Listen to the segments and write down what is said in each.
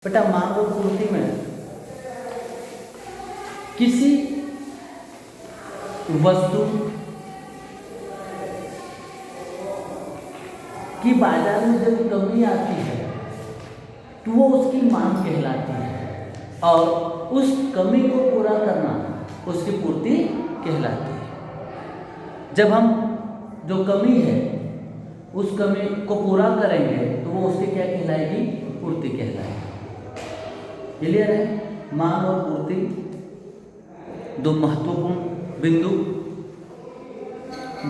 बेटा मांग और पूर्ति में किसी वस्तु की बाजार में जब कमी आती है तो वो उसकी मांग कहलाती है और उस कमी को पूरा करना उसकी पूर्ति कहलाती है। जब हम जो कमी है उस कमी को पूरा करेंगे तो वो उसकी क्या कहलाएगी? पूर्ति कहलाएगी। क्लियर है? मांग और पूर्ति दो महत्वपूर्ण बिंदु।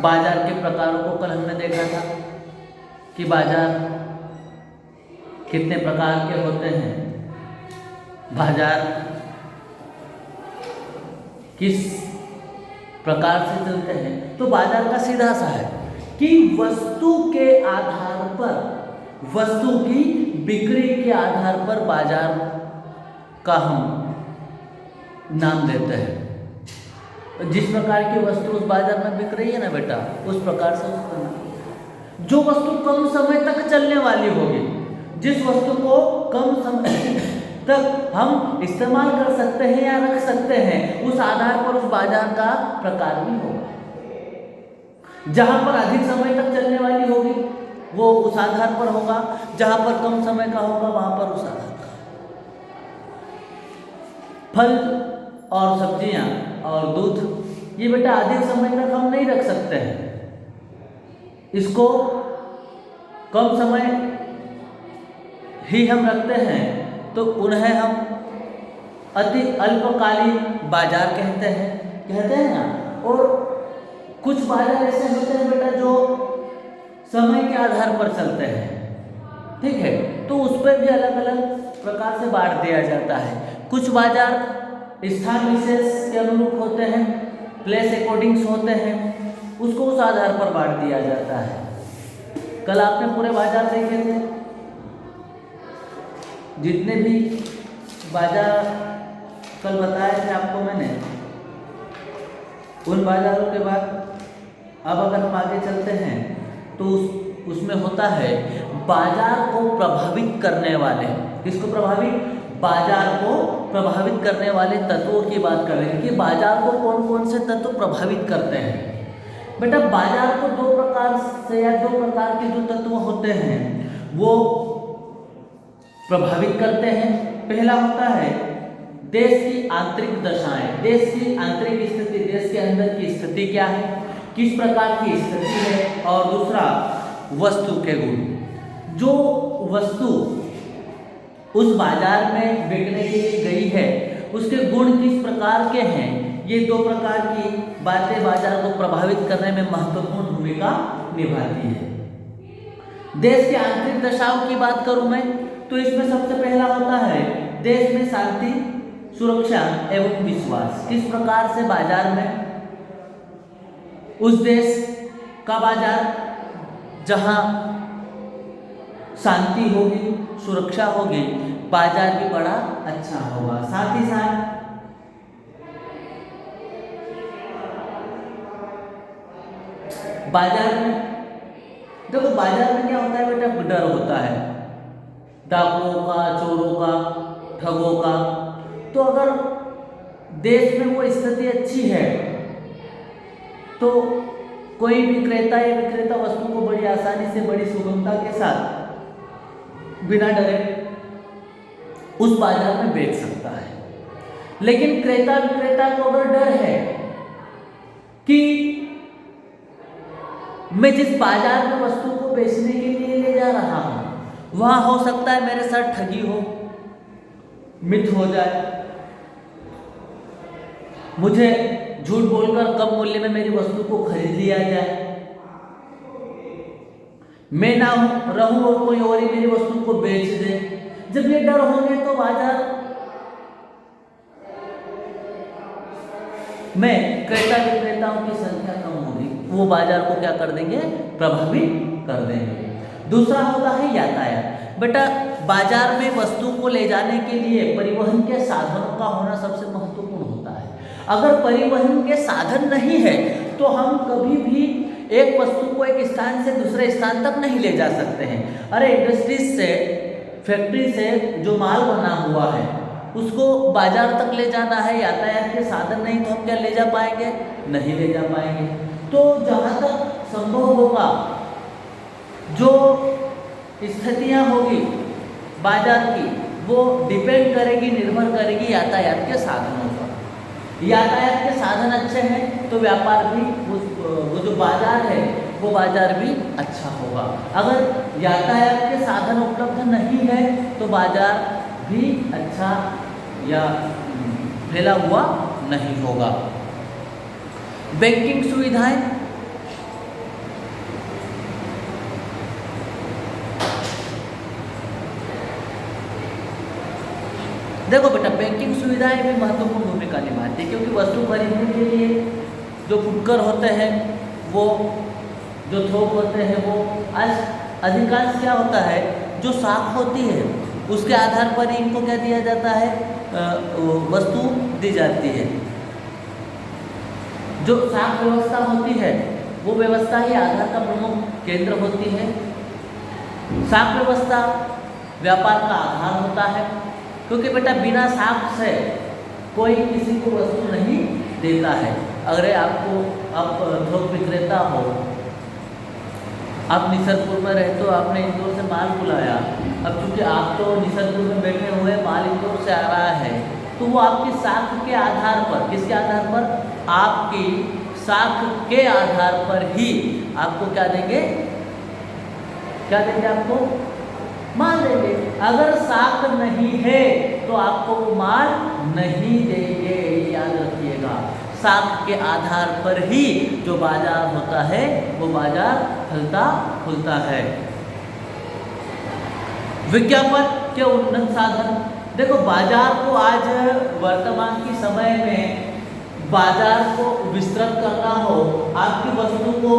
बाजार के प्रकारों को कल हमने देखा था कि बाजार कितने प्रकार के होते हैं, बाजार किस प्रकार से चलते हैं। तो बाजार का सीधा सा है कि वस्तु के आधार पर, वस्तु की बिक्री के आधार पर बाजार का हम नाम देते हैं। जिस प्रकार की वस्तु उस बाजार में बिक रही है ना बेटा, उस प्रकार से उसका नाम। जो वस्तु कम समय तक चलने वाली होगी, जिस वस्तु को कम समय तक हम इस्तेमाल कर सकते हैं या रख सकते हैं, उस आधार पर उस बाजार का प्रकार भी होगा। जहां पर अधिक समय तक चलने वाली होगी वो उस आधार पर होगा, जहां पर कम समय का होगा वहां पर उस आधार का। फल और सब्जियां और दूध ये बेटा अधिक समय तक हम नहीं रख सकते हैं, इसको कम समय ही हम रखते हैं तो उन्हें हम अति अल्पकालीन बाजार कहते हैं ना। और कुछ बाजार ऐसे होते हैं बेटा जो समय के आधार पर चलते हैं, ठीक है, तो उस पर भी अलग अलग प्रकार से बांट दिया जाता है। कुछ बाजार स्थान विशेष के अनुरूप होते हैं, प्लेस अकॉर्डिंग्स होते हैं, उसको उस आधार पर बांट दिया जाता है। कल आपने पूरे बाजार देखे थे, जितने भी बाजार कल बताए थे आपको मैंने, उन बाजारों के बाद अब अगर हम आगे चलते हैं तो उसमें होता है बाजार को प्रभावित करने वाले, किसको प्रभावित? बाजार को प्रभावित करने वाले तत्वों की बात कर रहे हैं कि बाजार को कौन कौन से तत्व प्रभावित करते हैं। बेटा बाजार को दो प्रकार से या दो प्रकार के जो तत्व होते हैं वो प्रभावित करते हैं। पहला होता है देश की आंतरिक दशाएं, देश की आंतरिक स्थिति, देश के अंदर की स्थिति क्या है, किस प्रकार की स्थिति है। और दूसरा वस्तु के गुण, जो वस्तु उस बाजार में बिकने के लिए गई है उसके गुण किस प्रकार के हैं। ये दो प्रकार की बातें बाजार को प्रभावित करने में महत्वपूर्ण भूमिका निभाती है। देश की आंतरिक दशाओं की बात करूं मैं तो इसमें सबसे पहला होता है देश में शांति, सुरक्षा एवं विश्वास। किस प्रकार से बाजार में उस देश का बाजार जहां शांति होगी, सुरक्षा होगी, बाजार भी बड़ा अच्छा होगा। साथ ही साथ बाजार में देखो, बाजार में क्या होता है बेटा? डर होता है डाकुओं का, चोरों का, ठगों का। तो अगर देश में वो स्थिति अच्छी है तो कोई भी क्रेता या विक्रेता वस्तु को बड़ी आसानी से, बड़ी सुगमता के साथ, बिना डरे उस बाजार में बेच सकता है। लेकिन क्रेता विक्रेता को अगर डर है कि मैं जिस बाजार में वस्तु को बेचने के लिए ले जा रहा हूं वहां हो सकता है मेरे साथ ठगी हो, मिथ हो जाए, मुझे झूठ बोलकर कम मूल्य में मेरी वस्तु को खरीद लिया जाए, मैं ना रहूं और कोई और ही मेरी वस्तु को बेच दे। जब ये डर होंगे तो बाजार में क्रेता विक्रेताओं की संख्या कम होगी, वो बाजार को क्या कर देंगे? प्रभावित कर देंगे। दूसरा होता है यातायात। बेटा बाजार में वस्तु को ले जाने के लिए परिवहन के साधनों का होना सबसे महत्वपूर्ण होता है। अगर परिवहन के साधन नहीं है तो हम कभी भी एक वस्तु को एक स्थान से दूसरे स्थान तक नहीं ले जा सकते हैं। अरे इंडस्ट्रीज से फैक्ट्री से जो माल बना हुआ है उसको बाजार तक ले जाना है, यातायात के साधन नहीं तो हम क्या ले जा पाएंगे? नहीं ले जा पाएंगे। तो जहाँ तक संभव होगा जो स्थितियाँ होगी बाजार की वो डिपेंड करेगी, निर्भर करेगी यातायात के साधनों पर। यातायात के साधन अच्छे हैं तो व्यापार भी वो जो बाजार है वो बाजार भी अच्छा होगा। अगर यातायात के साधन उपलब्ध नहीं है तो बाजार भी अच्छा या फैला हुआ नहीं होगा। बैंकिंग सुविधाएं, देखो बेटा बैंकिंग सुविधाएं भी महत्वपूर्ण भूमिका निभाती है, क्योंकि वस्तु खरीदने के लिए जो फुटकर होते हैं वो जो थोक होते हैं वो आज अधिकांश क्या होता है जो साख होती है उसके आधार पर ही इनको क्या दिया जाता है, वस्तु दी जाती है। जो साख व्यवस्था होती है वो व्यवस्था ही आधार का प्रमुख केंद्र होती है। साख व्यवस्था व्यापार का आधार होता है, क्योंकि बेटा बिना साख से कोई किसी को वस्तु नहीं देता है। अगर आप थोक विक्रेता हो, आप निसरपुर में रहते हो, आपने इंदौर से माल बुलाया, अब चूँकि आप तो निसरपुर में बैठे हुए माल इंदौर से आ रहा है तो वो आपकी साख के आधार पर, किसके आधार पर? आपकी साख के आधार पर ही आपको क्या देंगे? क्या देंगे आपको? माल देंगे। अगर साख नहीं है तो आपको वो माल नहीं देंगे, याद रखिएगा। साख के आधार पर ही जो बाजार होता है वो बाजार फलता फूलता है। विज्ञापन के उन्नत साधन, देखो बाजार को आज वर्तमान की समय में बाजार को विस्तृत करना हो, आपकी वस्तु को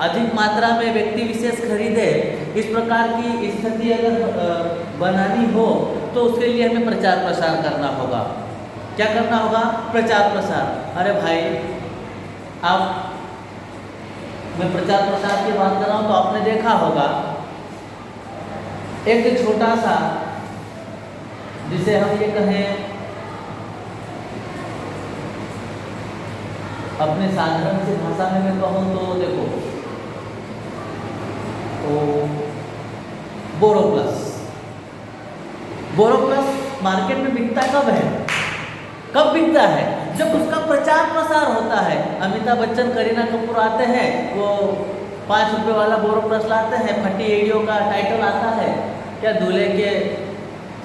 अधिक मात्रा में व्यक्ति विशेष खरीदे, इस प्रकार की स्थिति अगर बनानी हो तो उसके लिए हमें प्रचार प्रसार करना होगा। क्या करना होगा? प्रचार प्रसार। अरे भाई आप, मैं प्रचार प्रसार की बात कर रहा हूँ तो आपने देखा होगा एक छोटा सा, जिसे हम ये कहें अपने साधारण से भाषा में मैं कहूँ तो देखो बोरोप्लस मार्केट में बिकता कब है? कब बिकता है? जब उसका प्रचार प्रसार होता है। अमिताभ बच्चन, करीना कपूर आते हैं, वो 5 रुपये वाला बोरोप्लस लाते हैं, फटी एडियो का टाइटल आता है, क्या दूल्हे के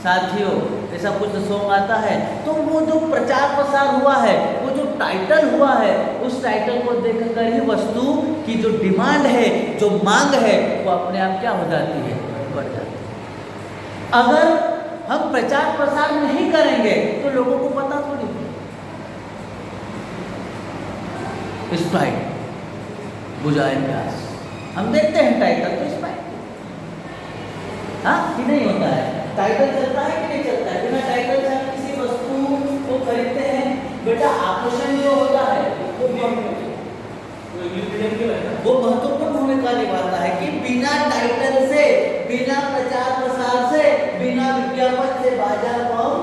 साथियों ऐसा कुछ सॉन्ग आता है। तो वो जो प्रचार प्रसार हुआ है, वो जो टाइटल हुआ है, उस टाइटल को देखकर ही वस्तु की जो डिमांड है, जो मांग है, वो अपने आप क्या हो जाती है? बढ़ जाती है। अगर हम प्रचार प्रसार नहीं करेंगे तो लोगों को पता थोड़ी। स्प्राइट बुझाए प्यास, हम देखते हैं टाइटल तो स्प्राइट, हाँ कि नहीं होता है? टाइटल चलता है कि नहीं चलता है? बिना टाइटल से हम किसी वस्तु को खरीदते हैं। बेटा आकर्षण जो होता है वो महत्वपूर्ण भूमिका निभाता है कि बिना टाइटल से, बिना प्रचार प्रसार से, बिना विज्ञापन से बाजार को हम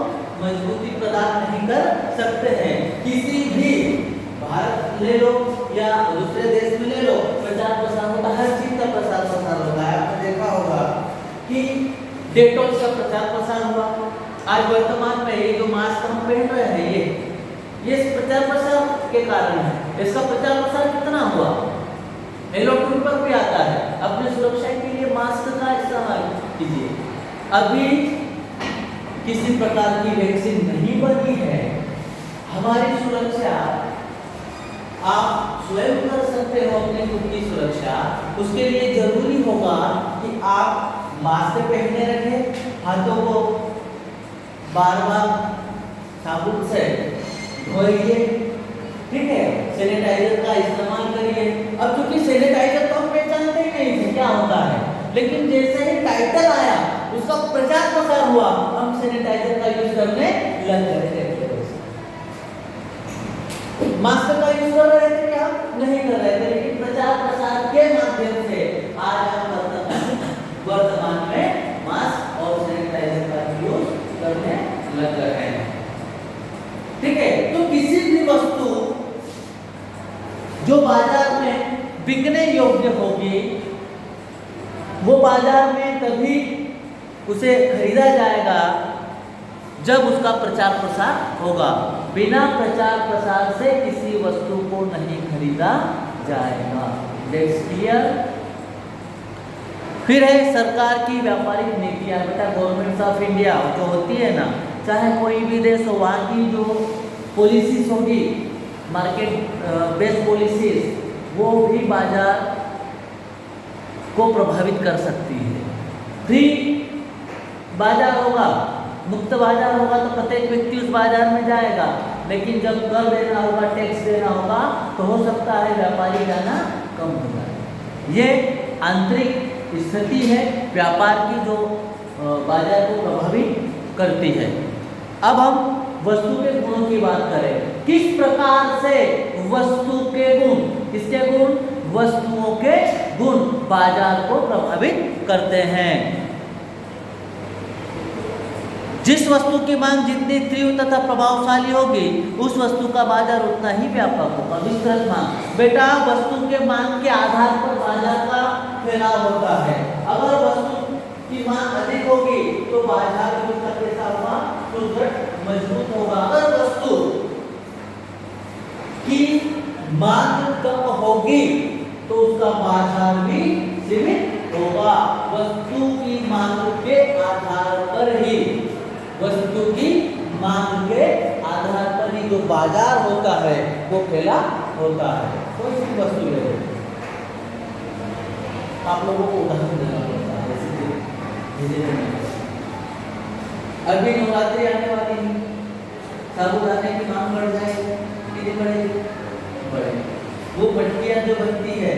मजबूती प्रदान नहीं कर सकते हैं। किसी भी भारत ले लो या दूसरे देश में ले लो, प्रचार प्रसार होता है, हर चीज का प्रचार प्रसार होता है। आपने देखा होगा कि डेटॉल का प्रचार प्रसार हुआ। आज वर्तमान में ये जो मास्क हम पहन रहे हैं ये प्रचार प्रसार के कारण है। इसका प्रचार प्रसार कितना हुआ? इलेक्ट्रॉनिक पर भी आता है। अपने सुरक्षा के लिए मास्क का इस्तेमाल कीजिए। अभी किसी प्रकार की वैक्सीन नहीं बनी है, हमारी सुरक्षा आप स्वयं कर सकते हो, अपने खुद की सुरक्षा। उसके लिए जरूरी होगा कि आप मास्क पहने रखें, हाथों को बार बार साबुन से धोइए, ठीक है, सैनिटाइजर का इस्तेमाल करिए। अब चूंकि सैनिटाइजर तो हम पहचानते ही नहीं थे क्या होता है, लेकिन जैसे ही टाइटल आया उसका प्रचार प्रसार हुआ, हम सैनिटाइजर का यूज करने लग गए थे। मास्क का यूज कर रहे थे क्या? नहीं कर रहे थे, लेकिन प्रचार प्रसार के माध्यम से आज हम वर्तमान में मास्क और लग रहे हैं। ठीक है, तो किसी भी वस्तु जो बाजार में बिकने योग्य होगी वो बाजार में तभी उसे खरीदा जाएगा जब उसका प्रचार प्रसार होगा। बिना प्रचार प्रसार से किसी वस्तु को नहीं खरीदा जाएगा। That's clear. फिर है सरकार की व्यापारिक नीतियां। बेटा गवर्नमेंट ऑफ इंडिया जो होती है ना, चाहे कोई भी देश हो, वहाँ की जो पॉलिसीज होगी, मार्केट बेस्ड पॉलिसीज, वो भी बाजार को प्रभावित कर सकती है। फ्री बाजार होगा, मुक्त बाजार होगा तो प्रत्येक व्यक्ति उस बाजार में जाएगा, लेकिन जब कर देना होगा, टैक्स देना होगा, तो हो सकता है व्यापारी जाना कम हो जाए। ये आंतरिक स्थिति है व्यापार की जो बाजार को प्रभावित करती है। अब हम वस्तु के गुणों की बात करें। किस प्रकार से वस्तु के गुण, किसके गुण? वस्तुओं के गुण बाजार को प्रभावित करते हैं। जिस वस्तु की मांग जितनी तीव्र तथा प्रभावशाली होगी, उस वस्तु का बाजार उतना ही व्यापक होगा। विस्तृत मांग। बेटा वस्तु के मांग के आधार पर बाजार का फैलाव होता है। अगर वस्तु की मांग अधिक होगी तो बाजार उसका कैसा होगा? सुदृढ़, मजबूत होगा। अगर वस्तु की मांग कम होगी तो उसका बाजार भी सीमित होगा। वस्तु की मांग के आधार पर ही, वस्तु की मांग के आधार पर ही जो बाजार होता है वो फैला होता है। कोई सी वस्तु ले लो, आप लोगों को उदाहरण देना पड़ता है। अभी नवरात्रि आने वाली है, साबुदाने की मांग बढ़ जाएगी, कितनी बढ़ेगी? बढ़ेगी। वो मटकियाँ जो बनती है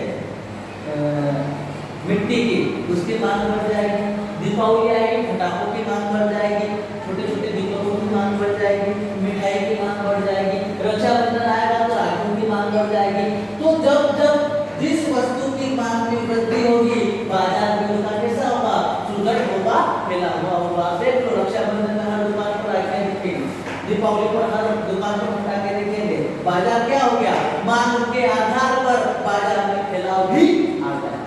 मिट्टी की, उसकी मांग बढ़ जाएगी। दीपावली आएगी, पटाखों की मांग बढ़ जाएगी, छोटे छोटे दीपकों की मांग बढ़ जाएगी, मिठाई की मांग बढ़ जाएगी। रक्षाबंधन आएगा तो राखियों की मांग बढ़ जाएगी। तो जब जब जिस वस्तु की मांग में वृद्धि होगी, बाजार में उसका कैसा होगा? सुदृढ़ होगा, फैला हुआ होगा। देख लो, रक्षाबंधन में हर दुकान पर राखियां दिखेंगी, दीपावली पर हर दुकान पर पटाखे दिखेंगे। बाजार क्या हो गया? मांग के आधार पर बाजार में फैलाव भी आ गया।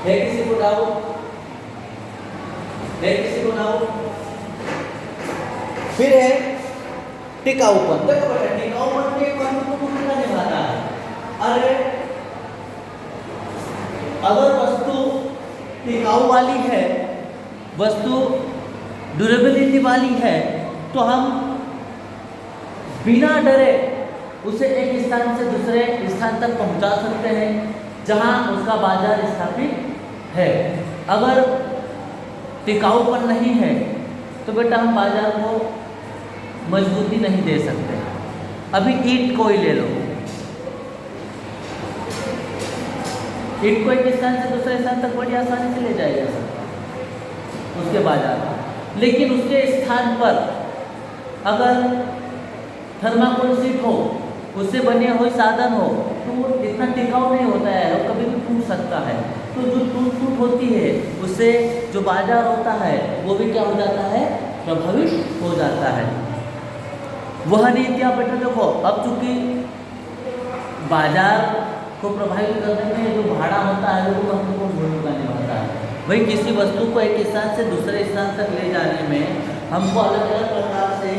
है किसी को डाउट? है किसी को डाउट? फिर है टिकाऊपन। देखो बेटा, टिकाऊपन एक महत्वपूर्ण भूमिका निभाता है। अरे अगर वस्तु टिकाऊ वाली है, वस्तु ड्यूरेबिलिटी वाली है, तो हम बिना डरे उसे एक स्थान से दूसरे स्थान तक पहुंचा सकते हैं जहां उसका बाजार स्थापित है। अगर टिकाऊपन नहीं है तो बेटा हम बाजार को मजबूती नहीं दे सकते। अभी ईंट को ही ले लो, ईंट को एक स्थान से दूसरे स्थान तक बड़ी आसानी से ले जाया जा सकता है उसके बाजार में, लेकिन उसके स्थान पर अगर थर्माकोल शीट हो, उससे बने हुए साधन हो, तो वो इतना टिकाऊ नहीं होता है और कभी भी टूट सकता है। तो जो टूट होती है उससे जो बाजार होता है वो भी क्या हो जाता है? प्रभावित हो जाता है। वह नीतियाँ बेटा देखो, अब चूंकि बाजार को प्रभावित करने में जो भाड़ा होता है वो महत्वपूर्ण भूमिका निभाता है। वही किसी वस्तु को एक स्थान से दूसरे स्थान तक ले जाने में हमको अलग अलग प्रकार से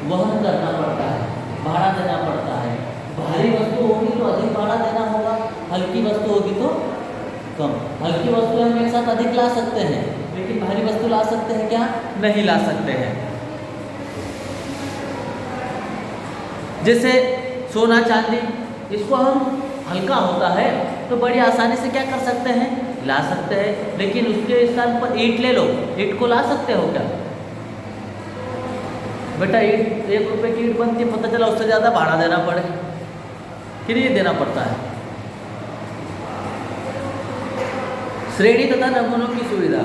वहन करना पड़ता है, भाड़ा देना पड़ता है। भारी वस्तु होगी तो अधिक भाड़ा देना होगा, हल्की वस्तु होगी तो कम। हल्की वस्तु हम एक साथ अधिक ला सकते हैं, लेकिन भारी वस्तु ला सकते हैं क्या? नहीं ला सकते हैं। जैसे सोना चांदी, इसको हम हल्का होता है तो बड़ी आसानी से क्या कर सकते हैं? ला सकते हैं। लेकिन उसके स्थान पर ईंट ले लो, ईंट को ला सकते हो क्या? बेटा ईंट 1 रुपये की ईंट बनती है, पता चला उससे ज़्यादा भाड़ा देना पड़े, फिर ये देना पड़ता है। श्रेणी तथा नमूनों की सुविधा।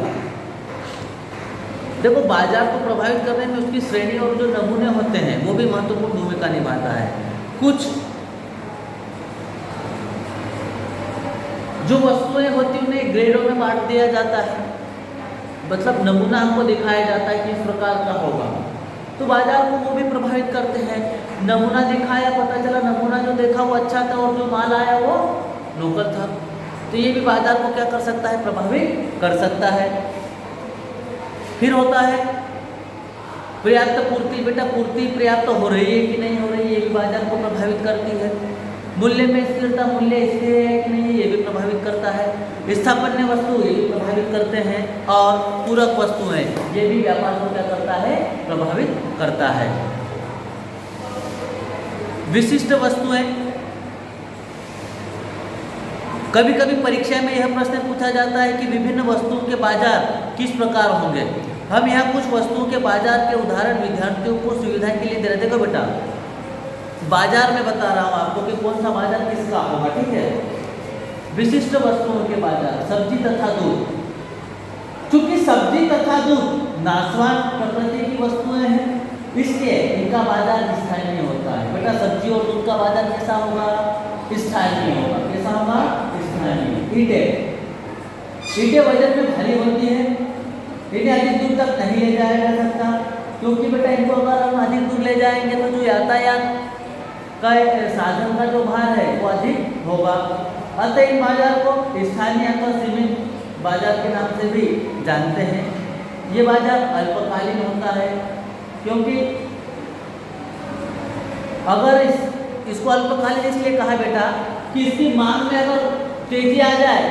देखो बाजार को प्रभावित करने में उसकी श्रेणी और जो नमूने होते हैं वो भी महत्वपूर्ण भूमिका निभाता है। कुछ जो वस्तुएं होती हैं उन्हें ग्रेडों में बांट दिया जाता है, मतलब नमूना हमको दिखाया जाता है कि इस प्रकार का होगा, तो बाजार को वो भी प्रभावित करते हैं। नमूना दिखाया, पता चला नमूना जो देखा वो अच्छा था और जो माल आया वो लोकल था, तो ये भी बाजार को क्या कर सकता है, प्रभावित कर सकता है। फिर होता है पर्याप्त पूर्ति। बेटा पूर्ति पर्याप्त हो रही है कि नहीं हो रही है, ये भी बाजार को प्रभावित करती है। मूल्य में स्थिरता, मूल्य स्थिर है कि नहीं, ये भी प्रभावित करता है। स्थापन्य वस्तु, ये भी प्रभावित करते हैं। और पूरक वस्तुएं, ये भी व्यापार को क्या करता है, प्रभावित करता है। विशिष्ट वस्तुएं, कभी कभी परीक्षा में यह प्रश्न पूछा जाता है कि विभिन्न वस्तुओं के बाजार किस प्रकार होंगे। हम यहाँ कुछ वस्तुओं के बाजार के उदाहरण विद्यार्थियों को सुविधा के लिए दे रहे। देखो बेटा, बाजार में बता रहा हूँ आपको कि कौन सा बाजार किसका होगा, ठीक है। विशिष्ट वस्तुओं के बाजार, सब्जी तथा दूध। क्योंकि सब्जी तथा दूध नाशवान प्रकृति की वस्तुएं हैं, इसलिए इनका बाजार स्थानीय होता है। बेटा सब्जी और दूध का बाजार कैसा होगा, स्थानीय होगा। कैसा होगा, स्थानीय। ईंटें वजन में भारी होती है, इन्हें अधिक दूर तक नहीं ले जाया जा सकता, क्योंकि बेटा इनको अगर हम अधिक दूर ले जाएंगे तो जो यातायात का साधन का जो भार है वो अधिक होगा। अतः इन बाजार को स्थानीय अथवा सीमित बाजार के नाम से भी जानते हैं। ये बाजार अल्पकालीन होता है, क्योंकि अगर इसको अल्पकालीन इसलिए कहा बेटा कि इसकी मांग में अगर तेजी आ जाए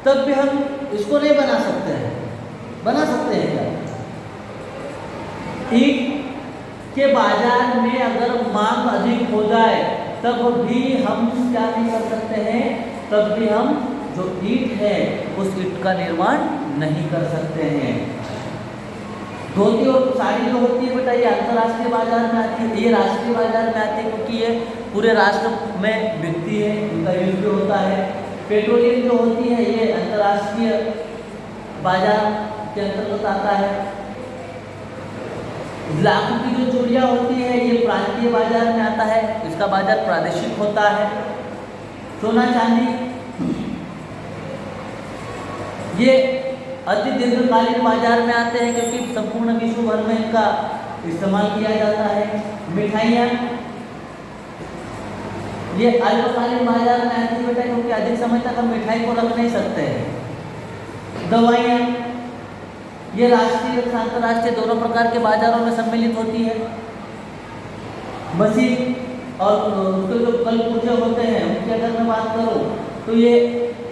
तब भी हम इसको नहीं बना सकते हैं। बना सकते हैं क्या? ईंट के बाजार में अगर मांग अधिक हो जाए तब भी हम क्या नहीं कर सकते हैं, तब भी हम जो ईंट है उस ईंट का निर्माण नहीं कर सकते हैं। धोती और साड़ी जो होती है बेटा, ये अंतर्राष्ट्रीय बाजार में आती है, ये राष्ट्रीय बाजार में आती है, क्योंकि ये पूरे राष्ट्र में बिकती है, इनका यूज भी होता है। पेट्रोलियम जो होती है ये अंतर्राष्ट्रीय बाजार के अंतर्गत आता है। लाखों की जो चूड़ियाँ होती है ये प्रांतीय बाजार में आता है, इसका बाजार प्रादेशिक होता है। सोना चांदी ये अति दीर्घकालीन बाजार में आते हैं, क्योंकि संपूर्ण विश्व भर में इनका इस्तेमाल किया जाता है। मिठाइयाँ ये अल्पकालीन बाजार में आती है बेटा, क्योंकि अधिक समय तक हम मिठाई को रख नहीं सकते हैं। दवाइयाँ ये राष्ट्रीय तथा अंतर्राष्ट्रीय दोनों प्रकार के बाजारों में सम्मिलित होती है। मशीन और उसके जो कल पुर्जे होते हैं उनकी अगर मैं बात करूँ तो ये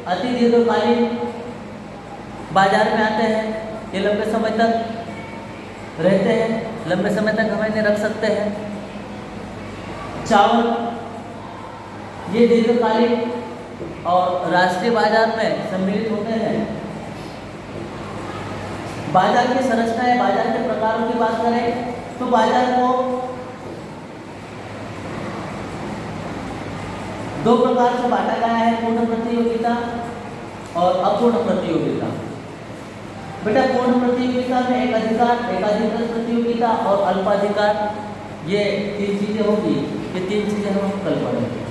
अति दीर्घकालीन बाजार में आते हैं, ये लंबे समय तक रहते हैं, लंबे समय तक हम इन्हें रख सकते हैं। चावल ये दीर्घकालीन और राष्ट्रीय बाजार में सम्मिलित होते हैं। बाजार की संरचना या बाजार के प्रकारों की बात करें तो बाजार को दो प्रकार से बांटा गया है, पूर्ण प्रतियोगिता और अपूर्ण प्रतियोगिता। बेटा पूर्ण प्रतियोगिता में एक अधिकार, एकाधिकार प्रतियोगिता और अल्पाधिकार, ये तीन चीजें होगी। ये तीन चीजें हम कल पढ़ेंगे।